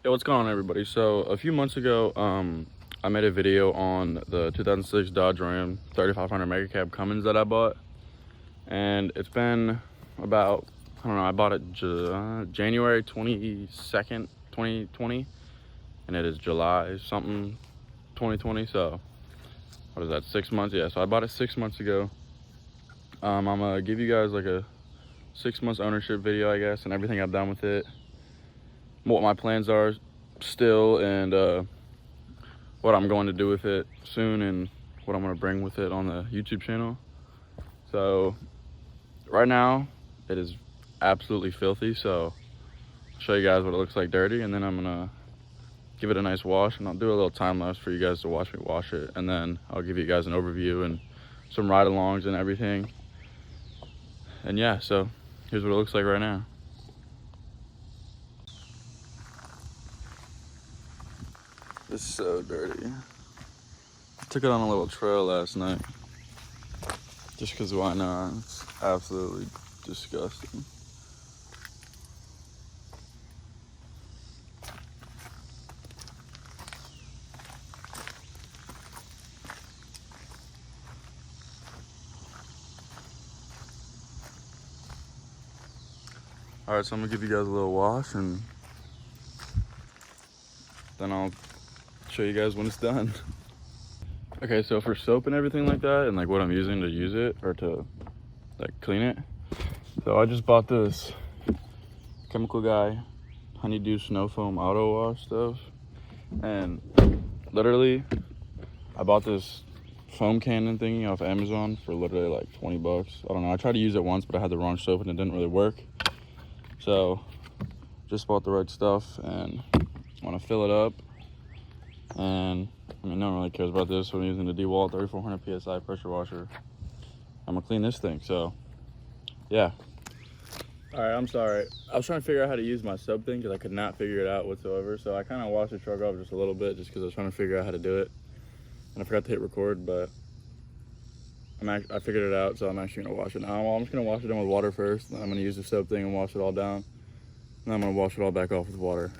Yo, what's going on, everybody? So a few months ago, I made a video on the 2006 Dodge Ram 3500 megacab Cummins that I bought, and it's been about, I don't know, I bought it January 22nd, 2020, and it is July something 2020. So what is that, 6 months? Yeah, so I bought it 6 months ago. I'm gonna give you guys like a 6 months ownership video, I guess, and everything I've done with it, what my plans are still, and what I'm going to do with it soon, and what I'm going to bring with it on the YouTube channel. So right now it is absolutely filthy, so I'll show you guys what it looks like dirty, and then I'm gonna give it a nice wash, and I'll do a little time lapse for you guys to watch me wash it, and then I'll give you guys an overview and some ride-alongs and everything. And yeah, so here's what it looks like right now. It's so dirty. I took it on a little trail last night, just because why not? It's absolutely disgusting. All right, so I'm gonna give you guys a little wash, and then I'll show you guys when it's done. Okay, so for soap and everything like that, and like what I'm using to use it or to like clean it, so I just bought this Chemical Guy Honeydew Snow Foam Auto Wash stuff, and literally I bought this foam cannon thingy off Amazon for literally like 20 bucks. I don't know, I tried to use it once, but I had the wrong soap and it didn't really work. So just bought the right stuff, and I want to fill it up. And I mean, no one really cares about this, so I'm using the DeWalt 3400 PSI pressure washer. I'm gonna clean this thing, so yeah. All right, I'm sorry. I was trying to figure out how to use my soap thing because I could not figure it out whatsoever. So I kind of washed the truck off just a little bit just because I was trying to figure out how to do it. And I forgot to hit record, but I figured it out, so I'm actually gonna wash it now. Well, I'm just gonna wash it down with water first, then I'm gonna use the soap thing and wash it all down. And then I'm gonna wash it all back off with water.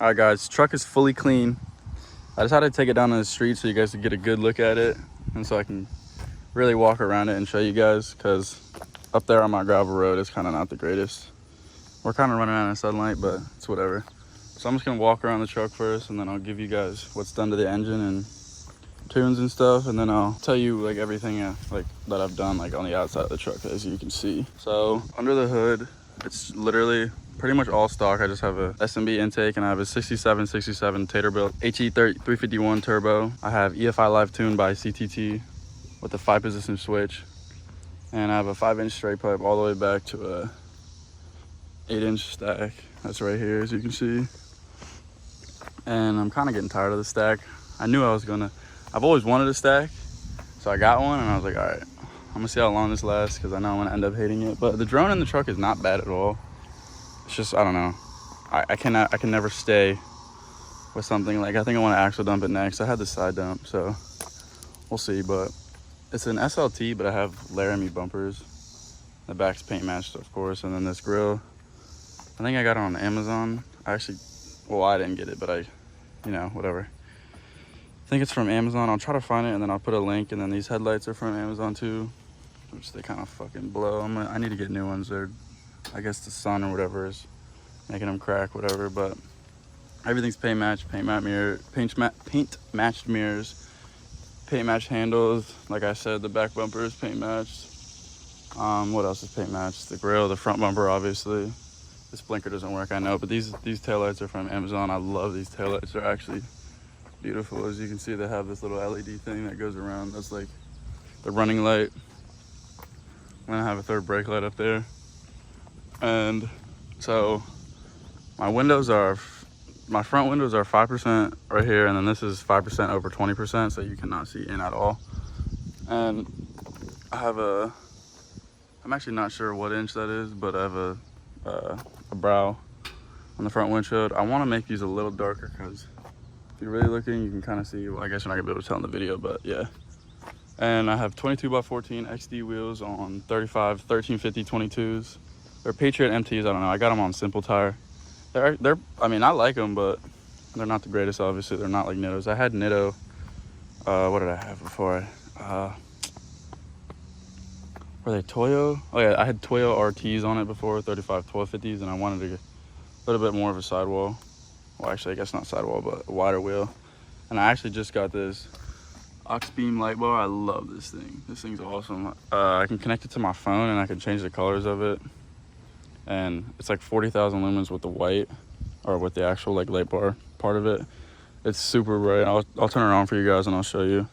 All right, guys, truck is fully clean. I just had to take it down to the street so you guys could get a good look at it, and so I can really walk around it and show you guys, because up there on my gravel road it's kind of not the greatest. We're kind of running out of sunlight, but it's whatever. So I'm just gonna walk around the truck first, and then I'll give you guys what's done to the engine and tunes and stuff, and then I'll tell you like everything like that I've done like on the outside of the truck, as you can see. So under the hood, it's literally pretty much all stock. I just have a SMB intake, and I have a 67 Taterbilt HE351 turbo. I have EFI Live Tune by CTT with a 5-position switch, and I have a 5-inch straight pipe all the way back to a 8-inch stack. That's right here, as you can see. And I'm kind of getting tired of the stack. I've always wanted a stack, so I got one, and I was like, all right, I'm gonna see how long this lasts, because I know I'm gonna end up hating it. But the drone in the truck is not bad at all. It's just, I don't know, I can never stay with something. Like, I think I want to axle dump it next. I had the side dump, so we'll see. But it's an SLT, but I have Laramie bumpers, The back's paint matched, of course. And then this grill, I think I got it on Amazon. I didn't get it, but whatever. I think it's from Amazon. I'll try to find it, and then I'll put a link. And then these headlights are from Amazon too, which they kind of fucking blow. I need to get new ones. I guess the sun or whatever is making them crack, whatever. But everything's paint matched, paint matched mirrors, paint matched handles. Like I said, the back bumper is paint matched. What else is paint matched? The grill, the front bumper, obviously. This blinker doesn't work, I know, but these taillights are from Amazon. I love these taillights. They're actually beautiful. As you can see, they have this little LED thing that goes around. That's like the running light. I'm gonna have a third brake light up there. And so my front windows are 5% right here, and then this is 5% over 20%, so you cannot see in at all. And I have I'm actually not sure what inch that is, but I have a brow on the front windshield. I want to make these a little darker because if you're really looking, you can kind of see. Well, I guess you're not gonna be able to tell in the video, but yeah. And I have 22x14 XD wheels on 1350 22s. They're Patriot MTs. I don't know. I got them on simple tire. I mean, I like them, but they're not the greatest. Obviously, they're not like Nittos. I had Nitto. What did I have before? Were they Toyo? Oh yeah, I had Toyo RTs on it before, 35 1250s, and I wanted to get a little bit more of a sidewall. Well, actually, I guess not sidewall, but a wider wheel. And I actually just got this aux beam light bar. I love this thing. This thing's awesome. I can connect it to my phone, and I can change the colors of it. And it's like 40,000 lumens with the white, or with the actual like light bar part of it. It's super bright. I'll turn it on for you guys, and I'll show you.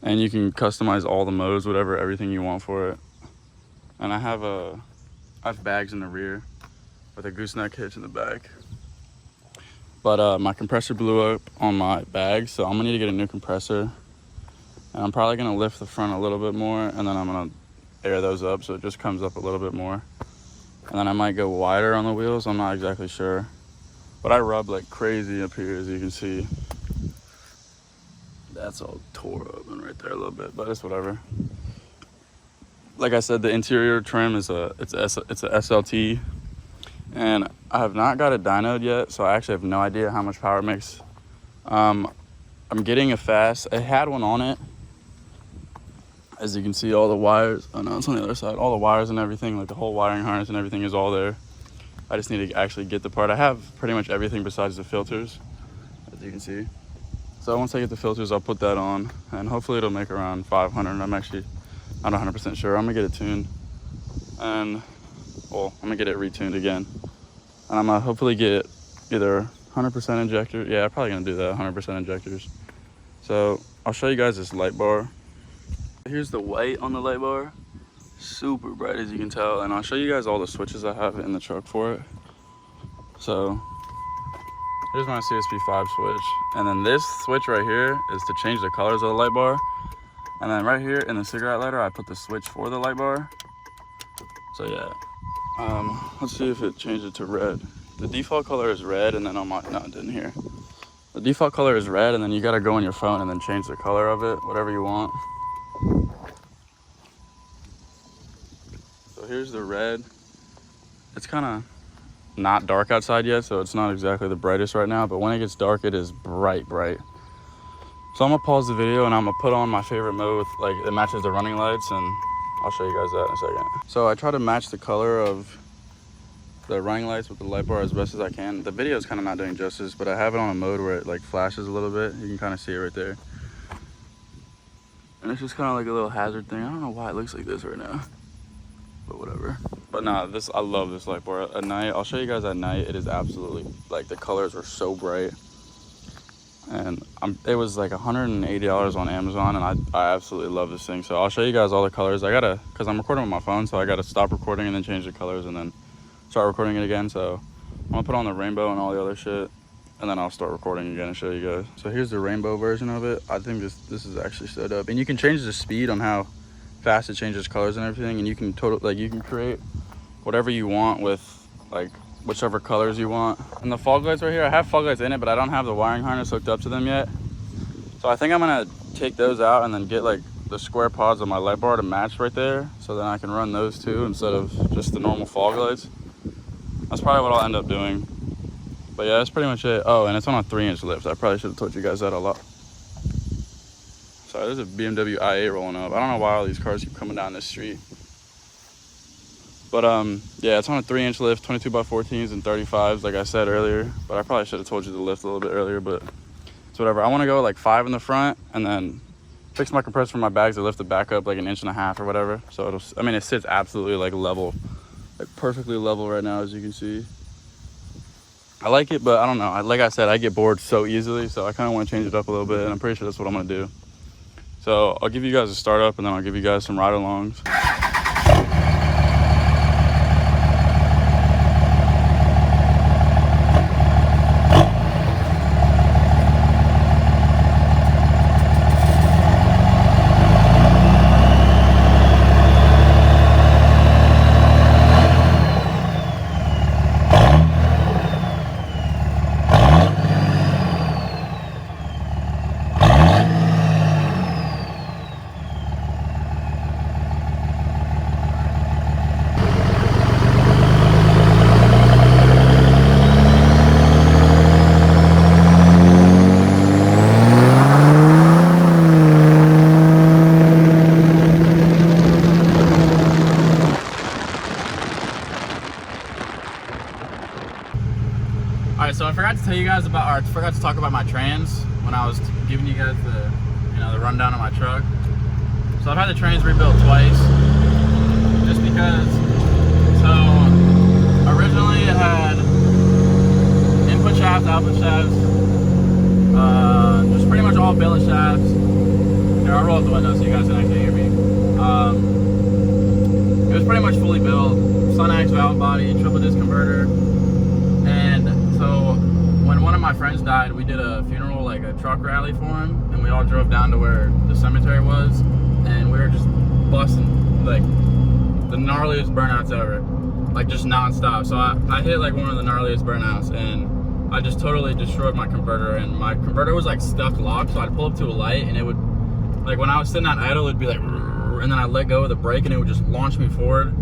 And you can customize all the modes, everything you want for it. And I have bags in the rear with a gooseneck hitch in the back. But my compressor blew up on my bag, so I'm gonna need to get a new compressor. And I'm probably gonna lift the front a little bit more, and then I'm gonna air those up so it just comes up a little bit more. And then I might go wider on the wheels, I'm not exactly sure. But I rub like crazy up here, as you can see. That's all tore open right there a little bit, but it's whatever. Like I said, the interior trim is it's a SLT, and I have not got it dynoed yet, so I actually have no idea how much power it makes. I'm getting a fast. I had one on it. As you can see, all the wires. Oh no, it's on the other side. All the wires and everything, like the whole wiring harness and everything, is all there. I just need to actually get the part. I have pretty much everything besides the filters, as you can see. So once I get the filters, I'll put that on, and hopefully it'll make around 500. I'm actually not 100% sure. I'm gonna get it tuned, and I'm gonna get it retuned again, and I'm gonna hopefully get either 100% injector. Yeah, I'm probably gonna do that, 100% injectors. So I'll show you guys this light bar. Here's the white on the light bar, super bright, as you can tell, and I'll show you guys all the switches I have in the truck for it. So here's my CSP5 switch, and then this switch right here is to change the colors of the light bar. And then right here in the cigarette lighter, I put the switch for the light bar. So yeah, let's see if it changed it to red. The default color is red, and then no, it didn't here. The default color is red, and then you gotta go on your phone and then change the color of it, whatever you want. So here's the red. It's kind of not dark outside yet, so it's not exactly the brightest right now, but when it gets dark, it is bright. So I'm gonna pause the video, and I'm gonna put on my favorite mode with, like, it matches the running lights, and I'll show you guys that in a second. So I try to match the color of the running lights with the light bar as best as I can. The video is kind of not doing justice, but I have it on a mode where it like flashes a little bit. You can kind of see it right there, and it's just kind of like a little hazard thing. I don't know why it looks like this right now, but whatever. But nah, I love this light bar. At night, I'll show you guys at night, it is absolutely, like, the colors were so bright. And it was like $180 on Amazon, and I absolutely love this thing. So I'll show you guys all the colors. Because I'm recording with my phone, so I gotta stop recording and then change the colors and then start recording it again. So I'm gonna put on the rainbow and all the other shit, and then I'll start recording again and show you guys. So here's the rainbow version of it. I think this is actually set up, and you can change the speed on how fast it changes colors and everything, and you can you can create whatever you want with, like, whichever colors you want. And the fog lights right here, I have fog lights in it, but I don't have the wiring harness hooked up to them yet. So I think I'm gonna take those out and then get like the square pods on my light bar to match right there, so then I can run those two instead of just the normal fog lights. That's probably what I'll end up doing. But yeah, that's pretty much it. Oh, and it's on a 3-inch lift. I probably should have told you guys that a lot. Sorry, there's a BMW i8 rolling up. I don't know why all these cars keep coming down this street. But yeah, it's on a 3-inch lift, 22x14s and 35s, like I said earlier. But I probably should have told you the lift a little bit earlier, but it's whatever. I want to go like 5 in the front and then fix my compressor for my bags to lift it back up like 1.5 inches or whatever. So it'll, I mean, it sits absolutely like level, like perfectly level right now, as you can see. I like it, but I don't know. Like I said, I get bored so easily, so I kind of want to change it up a little bit, and I'm pretty sure that's what I'm going to do. So I'll give you guys a startup, and then I'll give you guys some ride-alongs. Alright, so I forgot to tell you guys about, or I forgot to talk about my trans when I was giving you guys the, the rundown of my truck. So I've had the trans rebuilt twice, just because. So originally it had input shafts, output shafts, just pretty much all billet shafts. Here, I'll roll up the window so you guys can actually hear me. It was pretty much fully built, Sun-X valve body, triple disc converter. So when one of my friends died, we did a funeral, like a truck rally for him, and we all drove down to where the cemetery was, and we were just busting like the gnarliest burnouts ever, like just non-stop. So I hit like one of the gnarliest burnouts, and I just totally destroyed my converter, and my converter was like stuck locked, so I'd pull up to a light, and it would, like when I was sitting on idle, it'd be like, and then I'd let go of the brake, and it would just launch me forward.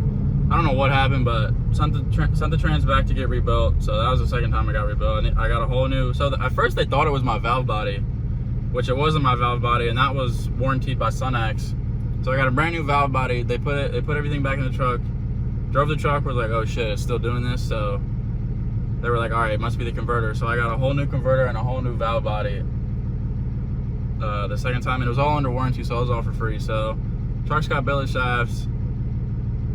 I don't know what happened, but sent the trans back to get rebuilt. So that was the second time I got rebuilt, and I got a whole new. So at first they thought it was my valve body, which it wasn't my valve body, and that was warranted by Sun-X. So I got a brand new valve body. They put everything back in the truck. Drove the truck, was like, oh shit, it's still doing this. So they were like, all right, it must be the converter. So I got a whole new converter and a whole new valve body the second time, and it was all under warranty, so it was all for free. So truck's got billet shafts,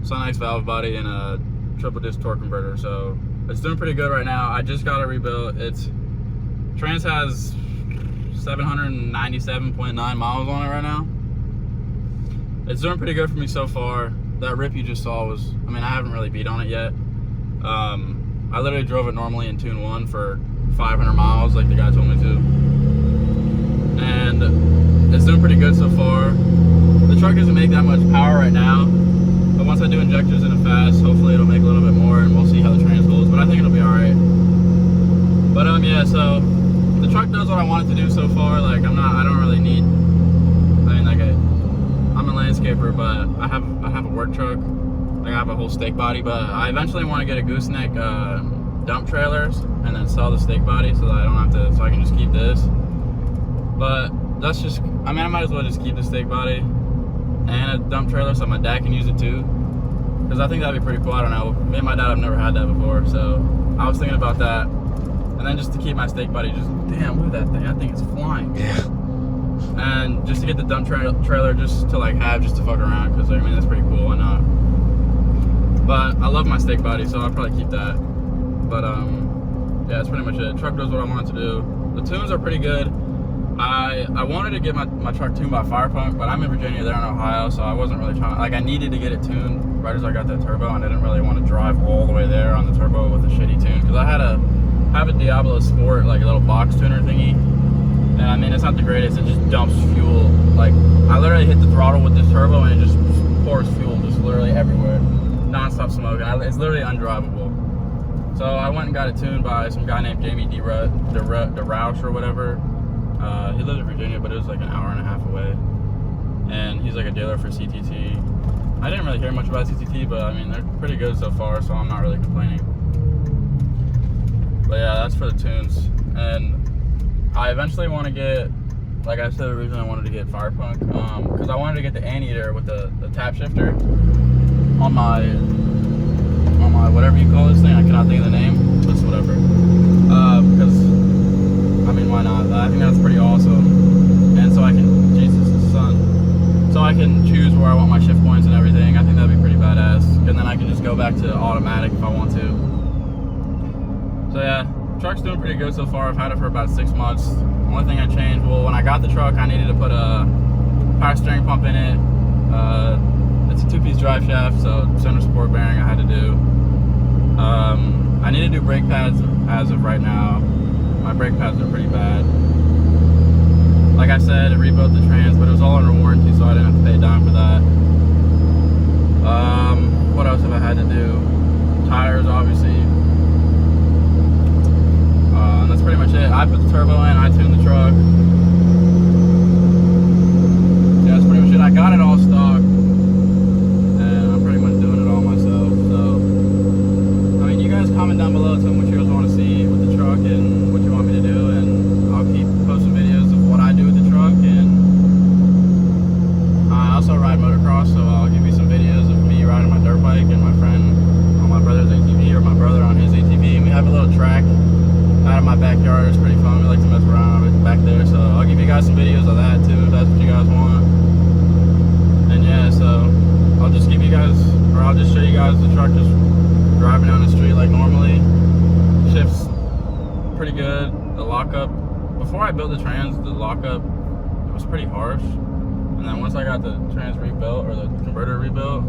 Sun-X valve body, and a triple disc torque converter, so it's doing pretty good right now. I just got it rebuilt. Trans has 797.9 miles on it right now. It's doing pretty good for me so far. That rip you just saw was, I mean, I haven't really beat on it yet. I literally drove it normally in tune 1 for 500 miles like the guy told me to, and it's doing pretty good so far. The truck doesn't make that much power right now, but once I do injectors in it fast, hopefully it'll make a little bit more, and we'll see how the trans holds, but I think it'll be alright. But yeah, so the truck does what I want it to do so far. Like I don't really need, I mean, like I'm a landscaper, but I have a work truck. Like I have a whole stake body, but I eventually want to get a gooseneck dump trailers and then sell the stake body so that I don't have to, so I can just keep this. But that's just, I mean, I might as well just keep the stake body and a dump trailer so my dad can use it too, because I think that'd be pretty cool. I don't know, me and my dad have never had that before, so I was thinking about that. And then just to keep my stake body, just, damn, look at that thing, that thing is flying. Yeah. And just to get the dump trailer just to like have, just to fuck around, because I mean, that's pretty cool, why not? But I love my stake body, so I'll probably keep that. But yeah, that's pretty much it. Truck does what I want it to do. The tunes are pretty good. I wanted to get my truck tuned by Fire Pump, but I'm in Virginia, they're in Ohio, so I wasn't really trying, like I needed to get it tuned right as I got that turbo, and I didn't really want to drive all the way there on the turbo with a shitty tune, because I have a Diablo Sport, like a little box tuner thingy, and I mean, it's not the greatest, it just dumps fuel. Like, I literally hit the throttle with this turbo, and it just pours fuel just literally everywhere, non-stop smoking. It's literally undrivable. So I went and got it tuned by some guy named Jamie DeRouch or whatever. He lives in Virginia, but it was like an hour and a half away. and he's like a dealer for CTT. I didn't really hear much about CTT, but I mean, they're pretty good so far, so I'm not really complaining. But yeah, that's for the tunes. And I eventually want to get, like I said, originally I wanted to get Fire Punk, because I wanted to get the anteater with the tap shifter on my whatever you call this thing. I cannot think of the name, just whatever. Because, I mean, why not? I think that's pretty awesome. And so I can, Jesus, the sun. So I can choose where I want my shift points and everything. I think that'd be pretty badass. And then I can just go back to automatic if I want to. So yeah, truck's doing pretty good so far. I've had it for about 6 months. Only thing I changed, well, when I got the truck, I needed to put a power steering pump in it. It's a 2-piece drive shaft, so center support bearing I had to do. I need to do brake pads as of right now. My brake pads are pretty bad. Like I said, it rebuilt the trans, but it was all under warranty, so I didn't have to pay a dime for that. What else have I had to do? Tires, obviously. And that's pretty much it. I put the turbo in, I tuned the truck. Yeah, that's pretty much it. I got it all stock, and I'm pretty much doing it all myself. So, I mean, you guys comment down below, tell me what you guys want to see with the truck and what you want me to do, and I'll keep posting videos of what I do with the truck. And I also ride motocross, so I'll give you some videos of me riding my dirt bike and my friend on my brother's ATV, or my brother on his ATV. And we have a little track out of my backyard. It's pretty fun. We like to mess around with it back there, so I'll give you guys some videos of that too, if that's what you guys want. And yeah, so I'll just give you guys, or I'll just show you guys the truck just driving down the street like normally. Shifts pretty good. The lockup, before I built the trans, the lockup, it was pretty harsh. And then once I got the trans rebuilt, or the converter rebuilt,